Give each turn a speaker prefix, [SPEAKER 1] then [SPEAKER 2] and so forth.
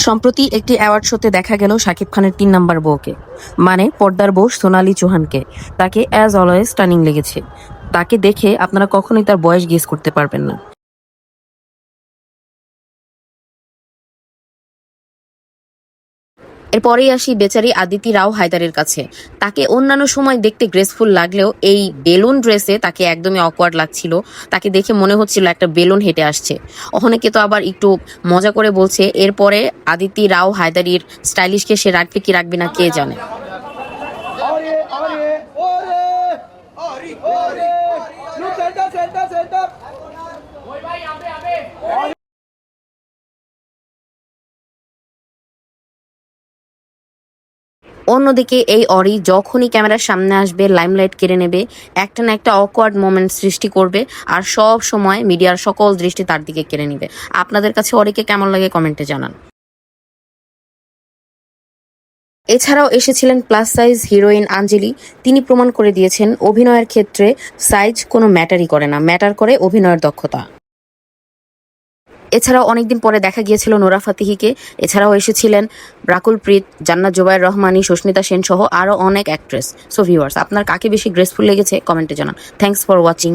[SPEAKER 1] সম্প্রতি একটি অ্যাওয়ার্ড শোতে দেখা গেল শাকিব খানের 3 নাম্বার বউকে, মানে পর্দার বউ সোনালী চৌহানকে। তাকে অ্যাজ অলওয়েজ স্টানিং লেগেছে। তাকে দেখে আপনারা কখনোই তার বয়স গেস করতে পারবেন না। এরপরেই আসি বেচারি আদিতি রাও হায়দারের কাছে। তাকে অন্যান্য সময় দেখতে গ্রেসফুল লাগলেও এই বেলুন ড্রেসে তাকে একদমই অকওয়ার্ড লাগছিল। তাকে দেখে মনে হচ্ছিল একটা বেলুন হেঁটে আসছে। অনেকে তো আবার একটু মজা করে বলছে এরপরে আদিতি রাও হায়দারির স্টাইলিশকে সে রাখবে কি রাখবে না কে জানে। অন্যদিকে এই অরি যখনই ক্যামেরার সামনে আসবে লাইমলাইট কেড়ে নেবে, একটা না একটা অকওয়ার্ড মোমেন্ট সৃষ্টি করবে, আর সব সময় মিডিয়ার সকল দৃষ্টি তার দিকে কেড়ে নেবে। আপনাদের কাছে অরিকে কেমন লাগে কমেন্টে জানান। এছাড়াও এসেছিলেন প্লাস সাইজ হিরোইন আঞ্জলি। তিনি প্রমাণ করে দিয়েছেন অভিনয়ের ক্ষেত্রে সাইজ কোনো ম্যাটারই করে না, ম্যাটার করে অভিনয়ের দক্ষতা। এছাড়াও অনেকদিন পরে দেখা গিয়েছিল নোরা ফাতেহিকে। এছাড়াও এসেছিলেন রাকুল প্রীত, জান্নাত জোবায়ের রহমানি, সুস্মিতা সেন সহ আরও অনেক অ্যাক্ট্রেস। সো ভিউয়ার্স, আপনার কাকে বেশি গ্রেসফুল লেগেছে কমেন্টে জানান। Thanks for watching.